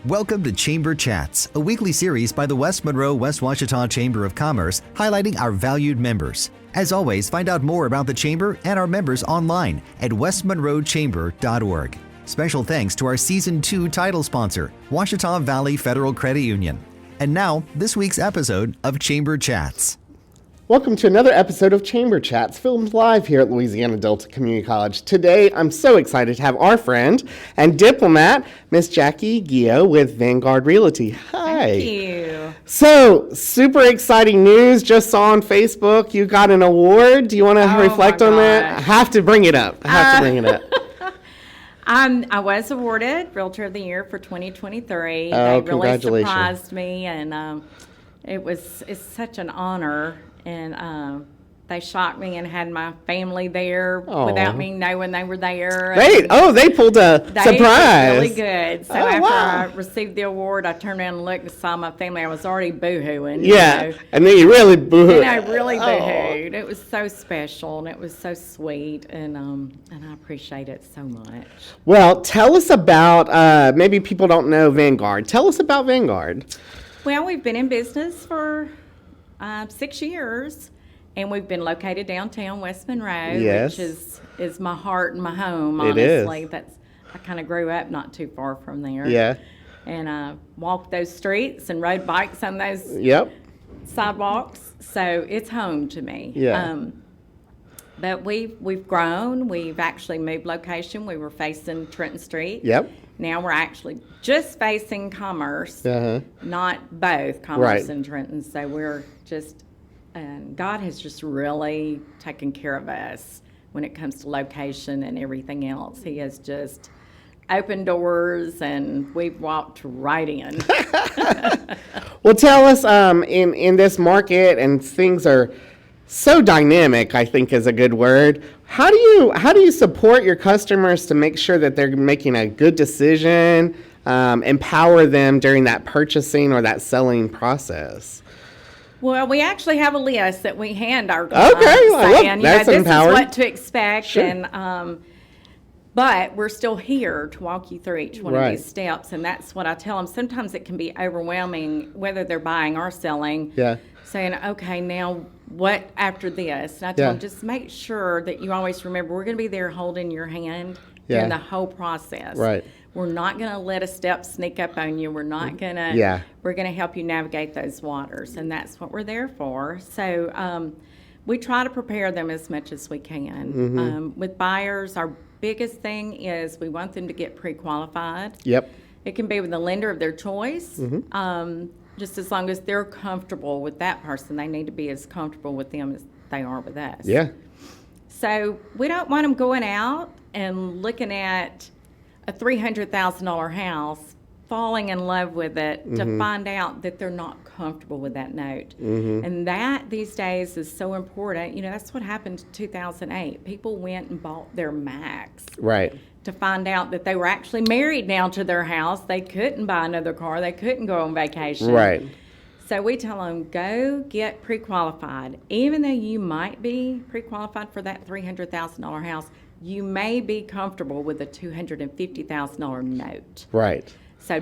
Welcome to Chamber Chats, a weekly series by the West Monroe West Ouachita Chamber of Commerce highlighting our valued members. As always, find out more about the Chamber and our members online at westmonroechamber.org. Special thanks to our Season 2 title sponsor, Ouachita Valley Federal Credit Union. And now, this week's episode of Chamber Chats. Welcome to another episode of Chamber Chats, filmed live here at Louisiana Delta Community College. Today, I'm so excited to have our friend and diplomat, Miss Jackie Guillot with Vanguard Realty. Hi. Thank you. So, super exciting news. Just saw on Facebook you got an award. Do you want to reflect on that? I have to bring it up. I was awarded Realtor of the Year for 2023. Oh, they really congratulations. surprised me, and it's such an honor. And they shocked me and had my family there without me knowing they were there. They pulled a surprise. Really good. So after I received the award, I turned around and looked and saw my family. I was already boo-hooing. Yeah, and then you really boo-hooed. And I really boo-hooed. It was so special, and it was so sweet, and I appreciate it so much. Well, tell us about, maybe people don't know Vanguard. Tell us about Vanguard. Well, we've been in business for 6 years, and we've been located downtown West Monroe, Yes. which is my heart and my home, It is. honestly. I kind of grew up not too far from there. Yeah. And I walked those streets and rode bikes on those Yep. sidewalks, so it's home to me. Yeah. But we've grown. We've actually moved location. We were facing Trenton Street. Yep. Now we're actually just facing Commerce, Uh-huh. not both Commerce Right. and Trenton. So we're just, and God has just really taken care of us when it comes to location and everything else. He has just opened doors, and we've walked right in. Well, tell us, in this market, and things are so dynamic, I think is a good word. How do you support your customers to make sure that they're making a good decision, empower them during that purchasing or that selling process? Well, we actually have a list that we hand our clients. Okay, I love- saying, that's this empowering. is what to expect, Sure. and but we're still here to walk you through each one Right. of these steps, and that's what I tell them. Sometimes it can be overwhelming, whether they're buying or selling. Yeah. Saying, okay, now what after this? And I tell Yeah. them, just make sure that you always remember we're going to be there holding your hand Yeah. during the whole process. Right. We're not going to let a step sneak up on you. We're not going to. Yeah. We're going to help you navigate those waters, and that's what we're there for. So we try to prepare them as much as we can. Mm-hmm. With buyers, our biggest thing is we want them to get pre-qualified. Yep. It can be with the lender of their choice. Mm-hmm. Just as long as they're comfortable with that person, they need to be as comfortable with them as they are with us. Yeah. So we don't want them going out and looking at a $300,000 house, falling in love with it, to find out that they're not comfortable with that note. And that these days is so important. You know, that's what happened in 2008. People went and bought their Max Right. to find out that they were actually married now to their house. They couldn't buy another car. They couldn't go on vacation. Right. So we tell them, go get pre-qualified. Even though you might be pre-qualified for that $300,000 house, you may be comfortable with a $250,000 note. Right. So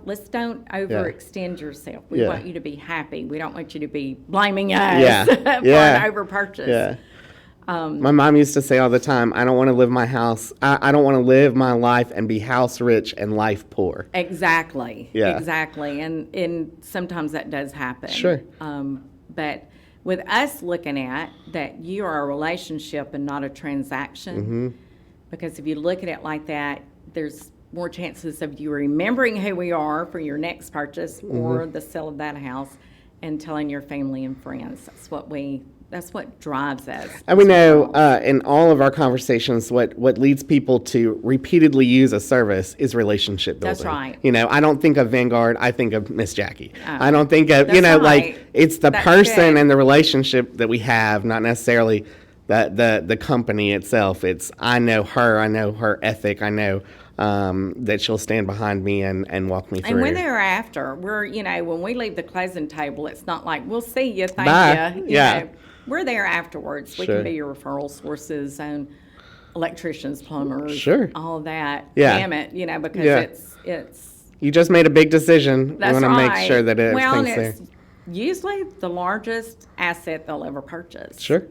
let's don't overextend yourself. We Yeah. want you to be happy. We don't want you to be blaming us Yeah. for Yeah. an overpurchase. Yeah. My mom used to say all the time, I don't want to live my house. I don't want to live my life and be house rich and life poor. Exactly. Yeah. Exactly. And sometimes that does happen. Sure. But with us looking at that you are a relationship and not a transaction, because if you look at it like that, there's more chances of you remembering who we are for your next purchase or the sale of that house and telling your family and friends. That's what drives us. And we know in all of our conversations, what leads people to repeatedly use a service is relationship building. That's right. You know, I don't think of Vanguard, I think of Miss Jackie. Oh. I don't think of, That's like, right. it's the That's person good. and the relationship that we have, not necessarily the company itself. It's, I know her ethic, I know that she'll stand behind me and walk me through. And when they're after, when we leave the closing table, it's not like, we'll see you, thank Bye. you. Yeah. We're there afterwards. We Sure. can be your referral sources and electricians, plumbers, Sure. all that. Yeah. Damn it, because Yeah. it's You just made a big decision. That's You want to right. make sure that everything's and there. it's usually the largest asset they'll ever purchase. Sure.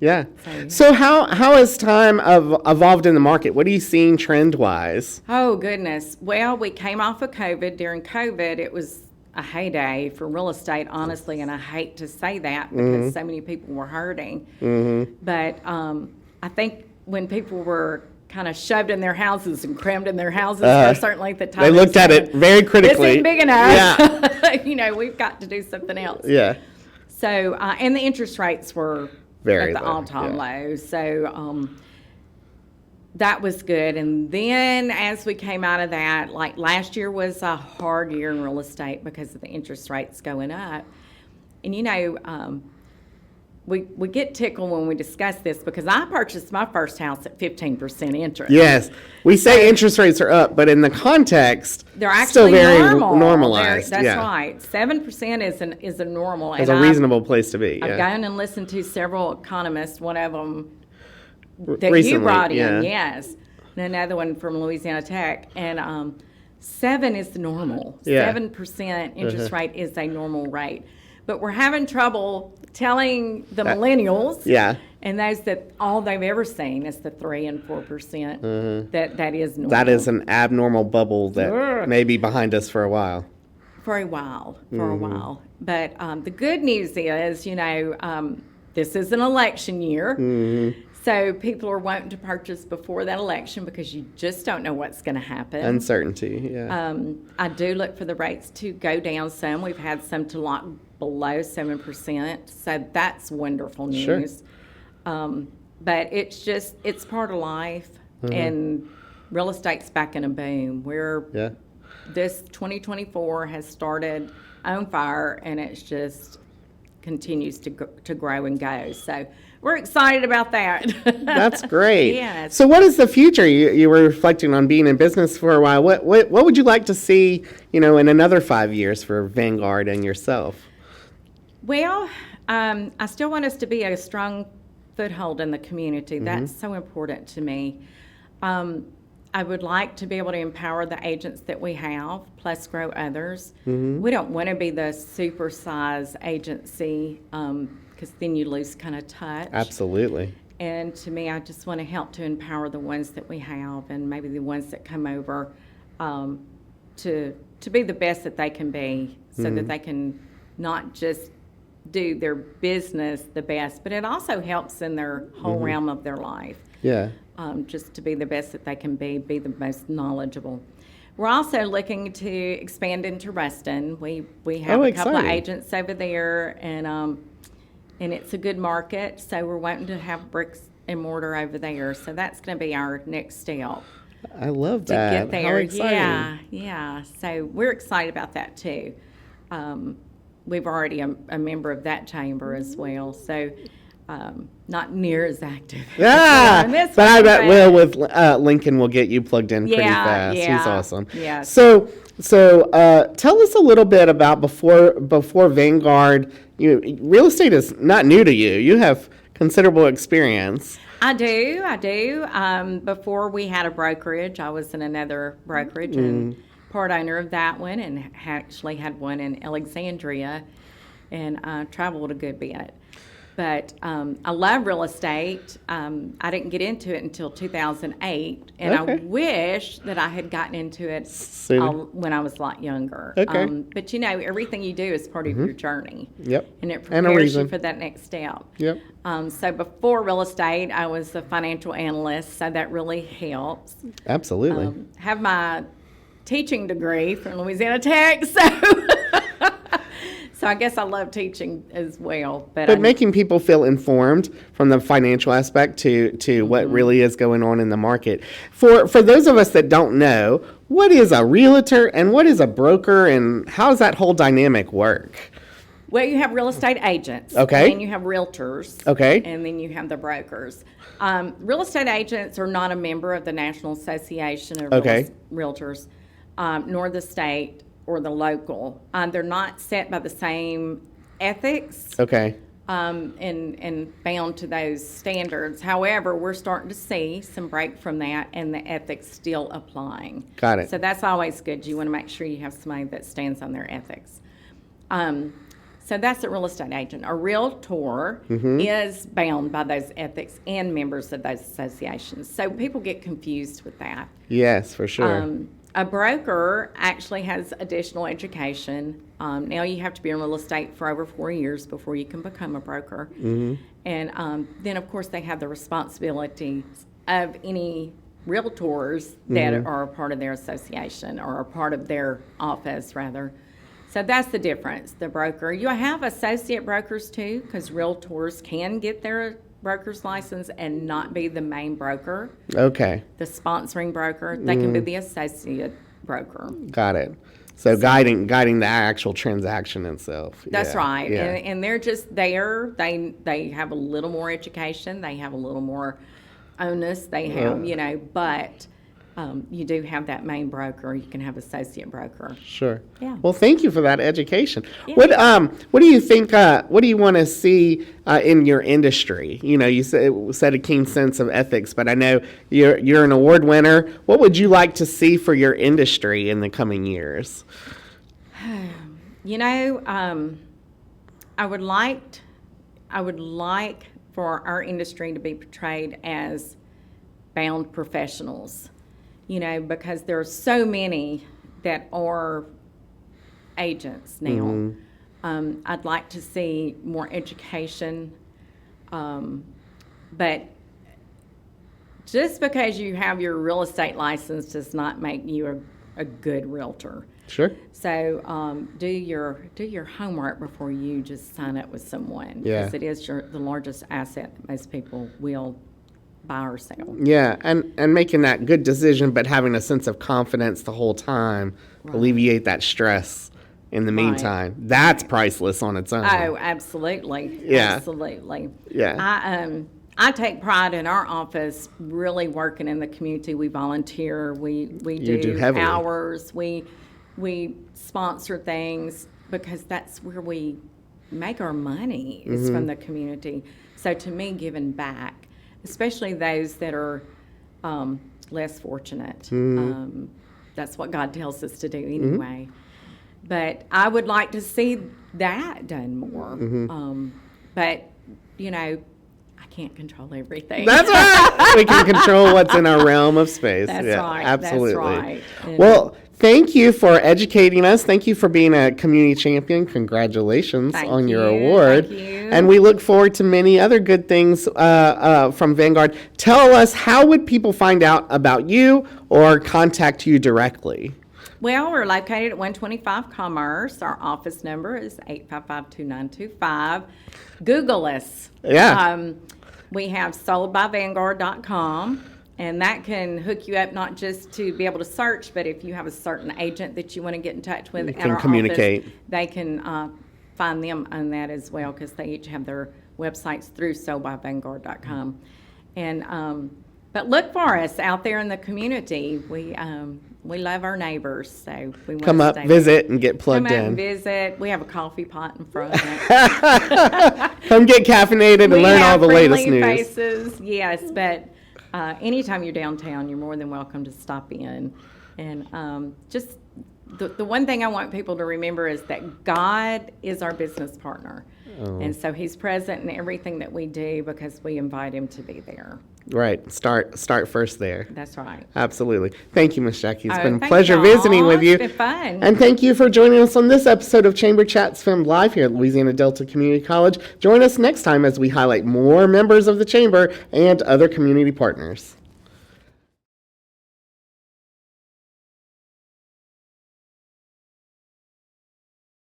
Yeah. So, So how has time evolved in the market? What are you seeing trend-wise? Oh, goodness. Well, we came off of COVID. During COVID, it was a heyday for real estate, honestly, and I hate to say that because so many people were hurting. But I think when people were kind of shoved in their houses and crammed in their houses for a certain length of time, They looked at it very critically. This isn't big enough. Yeah. We've got to do something else. Yeah. So, and the interest rates were Very at the low, all-time yeah. low. So that was good. And then as we came out of that, like last year was a hard year in real estate because of the interest rates going up. And we get tickled when we discuss this because I purchased my first house at 15% interest. Yes. We say interest rates are up, but in the context, They're actually still very normal. normalized. That's yeah. right. 7% is a normal. It's and a reasonable place to be. I've Yeah. gone and listened to several economists, one of them that Recently, you brought in, yeah. yes, and another one from Louisiana Tech, and 7 is the normal. Yeah. 7% interest rate is a normal rate, but we're having trouble telling the millennials, Yeah. and those that all they've ever seen is the 3 and 4%. That is normal. That is an abnormal bubble that Ugh. may be behind us for a while. For a while. But the good news is, this is an election year. So people are wanting to purchase before that election because you just don't know what's going to happen. Uncertainty, yeah. I do look for the rates to go down some. We've had some to lock below 7%. So that's wonderful news. Sure. But it's part of life. And real estate's back in a boom. Yeah. This 2024 has started on fire, and it's just continues to grow and go. So we're excited about that. That's great. Yes. So what is the future? You were reflecting on being in business for a while. What would you like to see, in another 5 years for Vanguard and yourself? Well, I still want us to be a strong foothold in the community. That's so important to me. I would like to be able to empower the agents that we have, plus grow others. We don't want to be the super-size agency because then you lose kind of touch. Absolutely. And to me, I just want to help to empower the ones that we have and maybe the ones that come over to be the best that they can be so that they can not just do their business the best, but it also helps in their whole realm of their life. Yeah. Just to be the best that they can be the most knowledgeable. We're also looking to expand into Ruston. We have a couple of exciting. agents over there, and it's a good market, so we're wanting to have bricks and mortar over there. So that's going to be our next step I love to that. get there. How exciting. Yeah. So we're excited about that too. We've already a member of that chamber as well. So. Not near as active. Yeah, on this but I one, bet Will with Lincoln will get you plugged in pretty fast. Yeah, He's awesome. yeah. So tell us a little bit about before Vanguard. Real estate is not new to you. You have considerable experience. I do. Before we had a brokerage, I was in another brokerage and part owner of that one, and actually had one in Alexandria, and traveled a good bit. But I love real estate. I didn't get into it until 2008, and I Okay. wish that I had gotten into it Sooner. when I was a lot younger. Okay. But everything you do is part of your journey. Yep. And it And a prepares you reason. for that next step. Yep. So before real estate, I was a financial analyst, so that really helps. Absolutely. Have my teaching degree from Louisiana Tech, so I guess I love teaching as well. But making people feel informed from the financial aspect to what really is going on in the market. For those of us that don't know, what is a realtor and what is a broker, and how does that whole dynamic work? Well, you have real estate agents. Okay. And then you have realtors. Okay. And then you have the brokers. Real estate agents are not a member of the National Association of Okay. Realtors, nor the state or the local. They're not set by the same ethics. Okay. and bound to those standards. However, we're starting to see some break from that, and the ethics still applying. Got it. So that's always good. You want to make sure you have somebody that stands on their ethics. So that's a real estate agent. A realtor is bound by those ethics and members of those associations. So people get confused with that. Yes, for sure. A broker actually has additional education. Now you have to be in real estate for over 4 years before you can become a broker. And then, of course, they have the responsibility of any realtors that are a part of their association or a part of their office, rather. So that's the difference, the broker. You have associate brokers, too, because realtors can get their broker's license and not be the main broker. Okay. The sponsoring broker. They can be the associate broker. Got it. So guiding the actual transaction itself. That's right. Yeah. And they're just there. They have a little more education. They have a little more onus. They have, but you do have that main broker. You can have associate broker. Sure. Yeah. Well, thank you for that education. Yeah. What do you think? What do you want to see in your industry? You said a keen sense of ethics, but I know you're an award winner. What would you like to see for your industry in the coming years? I would like for our industry to be portrayed as bound professionals. Because there are so many that are agents now. I'd like to see more education, but just because you have your real estate license does not make you a good realtor. Sure. So do your homework before you just sign up with someone. Yeah. Because it is the largest asset that most people will buy or sell. Yeah, and making that good decision, but having a sense of confidence the whole time, alleviate that stress in the meantime. That's priceless on its own. Oh, absolutely. Yeah. Absolutely. Yeah. I take pride in our office really working in the community. We volunteer. We do heavily. hours. We sponsor things because that's where we make our money is from the community. So to me, giving back, especially those that are less fortunate. That's what God tells us to do anyway. But I would like to see that done more. But, I can't control everything. That's right. We can control what's in our realm of space. That's yeah, right. Absolutely. That's right. Well, thank you for educating us. Thank you for being a community champion. Congratulations on your award. Thank you. And we look forward to many other good things from Vanguard. Tell us, how would people find out about you or contact you directly? Well, we're located at 125 Commerce. Our office number is 855-2925. Google us. Yeah. We have soldbyvanguard.com, and that can hook you up not just to be able to search, but if you have a certain agent that you want to get in touch with at our communicate. office, they can find them on that as well because they each have their websites through soldbyvanguard.com. And but look for us out there in the community. We love our neighbors, so we want Come to up, stay visit, and get plugged Come out in. and visit. We have a coffee pot in front. Come get caffeinated and learn all the latest news. Faces, yes, but anytime you're downtown, you're more than welcome to stop in. And just the one thing I want people to remember is that God is our business partner. And so he's present in everything that we do because we invite him to be there. Right. Start first there. That's right. Absolutely. Thank you, Miss Jackie. It's been a thank pleasure y'all. visiting with you. It's been fun. And thank you for joining us on this episode of Chamber Chats filmed live here at Louisiana Delta Community College. Join us next time as we highlight more members of the Chamber and other community partners.